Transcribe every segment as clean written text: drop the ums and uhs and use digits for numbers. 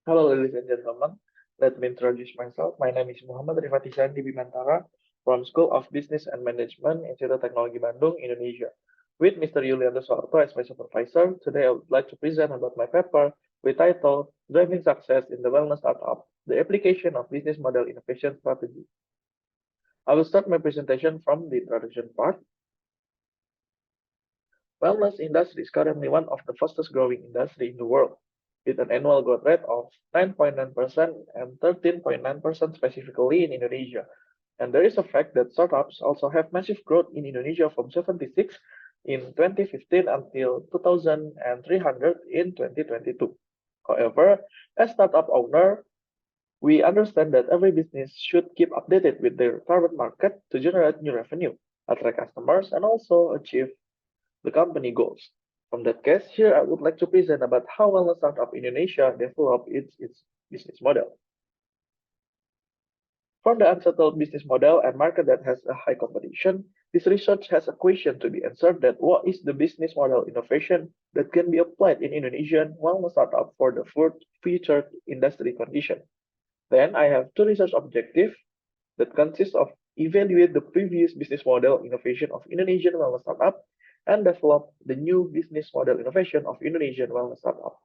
Hello, ladies and gentlemen. Let me introduce myself. My name is Muhammad Rivad Ichsandi Bimantara from School of Business and Management, Institute Teknologi Bandung, Indonesia. With Mr. Yulianto Soarto as my supervisor, today I would like to present about my paper with title Driving Success in the Wellness Startup, the Application of Business Model Innovation Strategy. I will start my presentation from the introduction part. Wellness industry is currently one of the fastest growing industry in the world, with an annual growth rate of 9.9% and 13.9% specifically in Indonesia. And there is a fact that startups also have massive growth in Indonesia from 76 in 2015 until 2,300 in 2022. However, as startup owner, we understand that every business should keep updated with their target market to generate new revenue, attract customers, and also achieve the company goals. From that case, here I would like to present about how wellness startup Indonesia develop its business model. From the unsettled business model and market that has a high competition, this research has a question to be answered that what is the business model innovation that can be applied in Indonesian wellness startup for the future industry condition. Then I have two research objectives that consist of evaluate the previous business model innovation of Indonesian wellness startup and develop the new business model innovation of Indonesian wellness startup.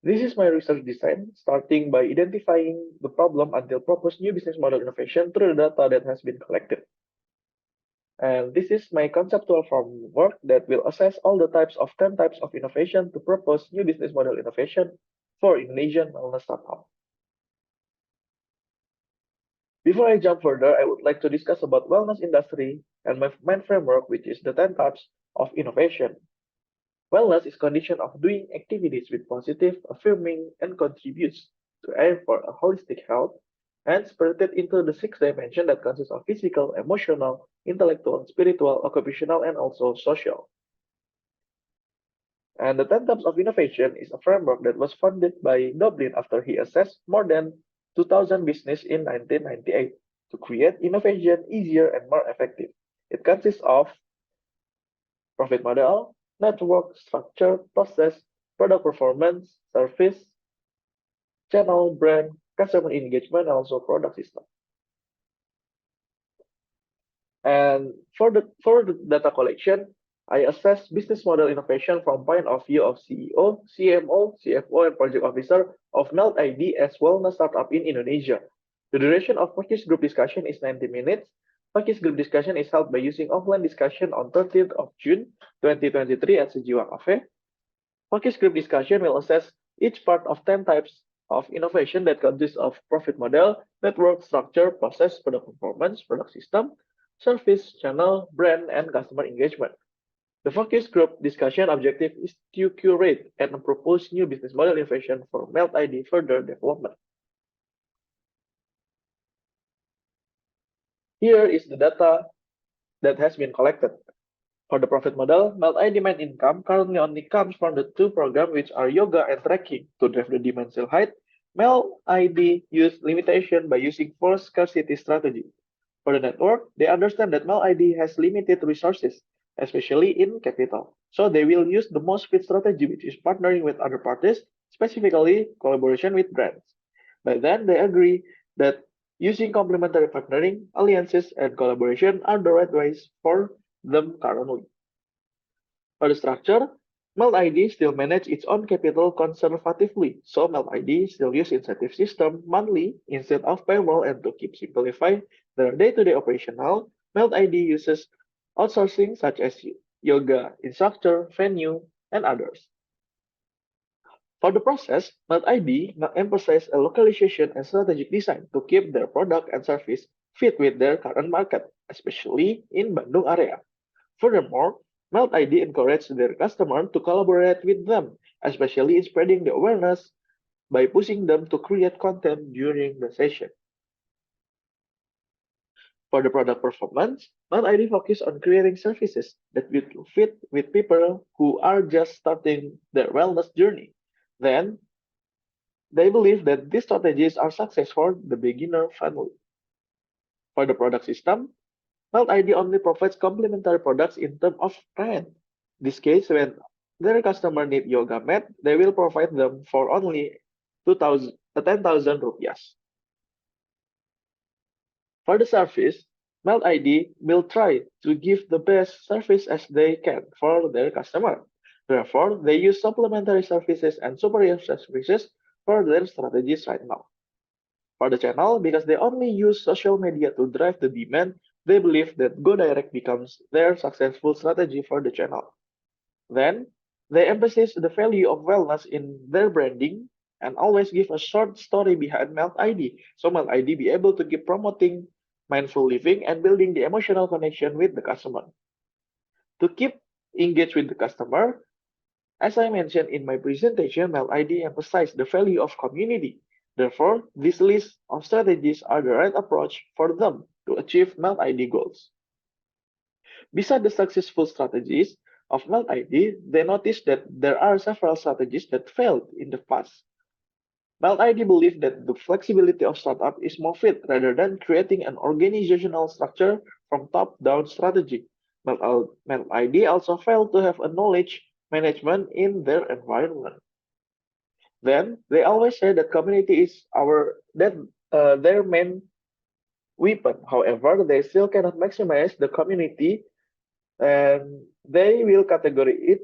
This is my research design, starting by identifying the problem until propose new business model innovation through the data that has been collected. And this is my conceptual framework that will assess all the types of 10 types of innovation to propose new business model innovation for Indonesian wellness startup. Before I jump further, I would like to discuss about wellness industry and my main framework, which is the 10 types of innovation. Wellness is condition of doing activities with positive, affirming, and contributes to aim for a holistic health and separated into the 6 dimensions that consist of physical, emotional, intellectual, spiritual, occupational, and also social. And the 10 types of innovation is a framework that was founded by Dublin after he assessed more than 2,000 business in 1998 to create innovation easier and more effective. It consists of profit model, network structure, process, product performance, service, channel, brand, customer engagement, and also product system. And for the data collection, I assess business model innovation from point of view of CEO, CMO, CFO, and project officer of Melt ID as wellness startup in Indonesia. The duration of focus group discussion is 90 minutes. Focus group discussion is held by using offline discussion on 13th of June 2023 at Sejiwa Cafe. Focus group discussion will assess each part of 10 types of innovation that consists of profit model, network structure, process, product performance, product system, service, channel, brand, and customer engagement. The focus group discussion objective is to curate and propose new business model innovation for Melt ID further development. Here is the data that has been collected. For the profit model, Melt ID main income currently only comes from the two programs which are yoga and trekking. To drive the demand sale height, Melt ID use limitation by using forced scarcity strategy. For the network, they understand that Melt ID has limited resources, especially in capital. So they will use the most fit strategy, which is partnering with other parties, specifically collaboration with brands. By then, they agree that using complementary partnering, alliances, and collaboration are the right ways for them currently. For the structure, Melt ID still manage its own capital conservatively, so Melt ID still use incentive system monthly instead of payroll, and to keep simplify their day-to-day operational, Melt ID uses outsourcing such as yoga instructor, venue, and others. For the process, Melt ID now emphasize a localization and strategic design to keep their product and service fit with their current market, especially in Bandung area. Furthermore, Melt ID encourage their customer to collaborate with them, especially in spreading the awareness by pushing them to create content during the session. For the product performance, Melt ID focus on creating services that will fit with people who are just starting their wellness journey. Then, they believe that these strategies are success for the beginner friendly. For the product system, Melt ID only provides complementary products in terms of brand. This case when their customer need yoga mat, they will provide them for only 10,000 rupiahs. For the service, Melt ID will try to give the best service as they can for their customer. Therefore, they use supplementary services and superior services for their strategies right now. For the channel, because they only use social media to drive the demand, they believe that Go Direct becomes their successful strategy for the channel. Then, they emphasize the value of wellness in their branding and always give a short story behind Melt ID, so Melt ID be able to keep promoting mindful living and building the emotional connection with the customer. To keep engaged with the customer, as I mentioned in my presentation, Melt ID emphasized the value of community. Therefore, this list of strategies are the right approach for them to achieve Melt ID goals. Beside the successful strategies of Melt ID, they noticed that there are several strategies that failed in the past. Melt ID believed that the flexibility of startup is more fit rather than creating an organizational structure from top-down strategy. Melt ID also failed to have a knowledge management in their environment. Then they always say that community is their main weapon. However, they still cannot maximize the community and they will categorize it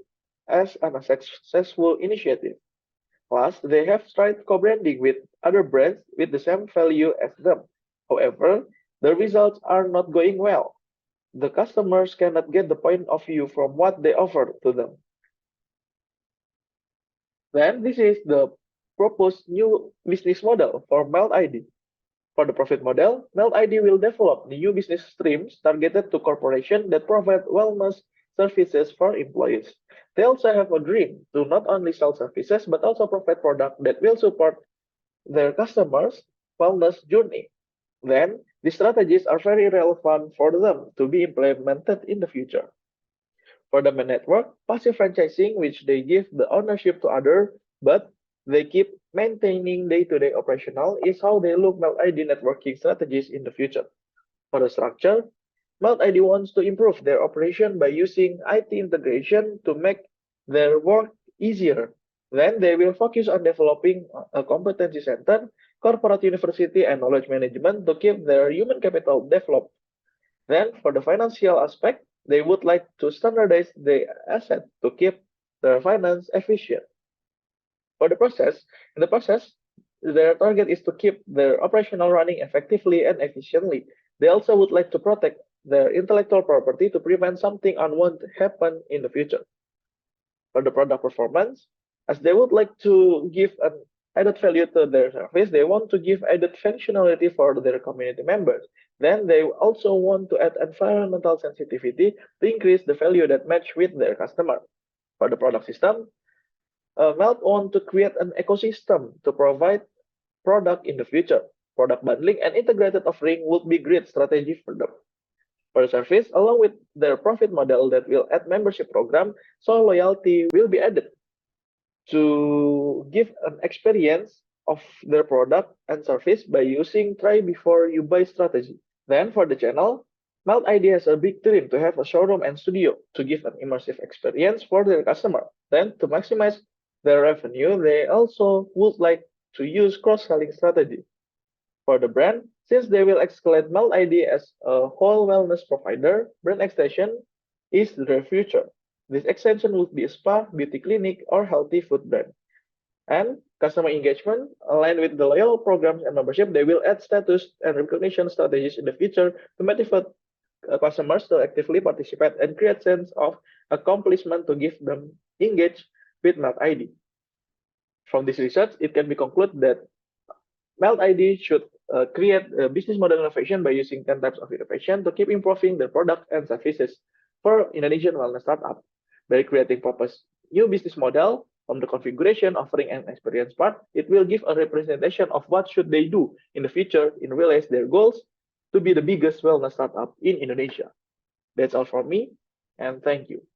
as an successful initiative. Plus, they have tried co-branding with other brands with the same value as them. However, the results are not going well. The customers cannot get the point of view from what they offer to them. Then, this is the proposed new business model for Melt ID. For the profit model, Melt ID will develop new business streams targeted to corporations that provide wellness services for employees. They also have a dream to not only sell services but also provide products that will support their customers' wellness journey. Then, these strategies are very relevant for them to be implemented in the future. For the main network, passive franchising, which they give the ownership to others, but they keep maintaining day-to-day operational, is how they look Melt ID networking strategies in the future. For the structure, Melt ID wants to improve their operation by using IT integration to make their work easier. Then they will focus on developing a competency center, corporate university, and knowledge management to keep their human capital developed. Then, for the financial aspect, they would like to standardize the asset to keep their finance efficient. For in the process, their target is to keep their operational running effectively and efficiently. They also would like to protect their intellectual property to prevent something unwanted happen in the future. For the product performance, as they would like to give an added value to their service, they want to give added functionality for their community members. Then they also want to add environmental sensitivity to increase the value that match with their customer. For the product system, Melt want to create an ecosystem to provide product in the future. Product bundling and integrated offering would be great strategy for them. For the service, along with their profit model that will add membership program, so loyalty will be added to give an experience of their product and service by using try before you buy strategy. Then for the channel, Melt ID has a big dream to have a showroom and studio to give an immersive experience for their customer. Then to maximize their revenue, they also would like to use cross-selling strategy. For the brand, since they will escalate Melt ID as a whole wellness provider, brand extension is their future. This extension would be a spa, beauty clinic, or healthy food brand. And customer engagement, aligned with the loyal programs and membership, they will add status and recognition strategies in the future to motivate customers to actively participate and create sense of accomplishment to give them engaged with Melt ID. From this research, it can be concluded that Melt ID should create a business model innovation by using 10 types of innovation to keep improving their products and services for Indonesian wellness startup. By creating proposed new business model from the configuration, offering, and experience part, it will give a representation of what should they do in the future in realize their goals to be the biggest wellness startup in Indonesia. That's all from me, and thank you.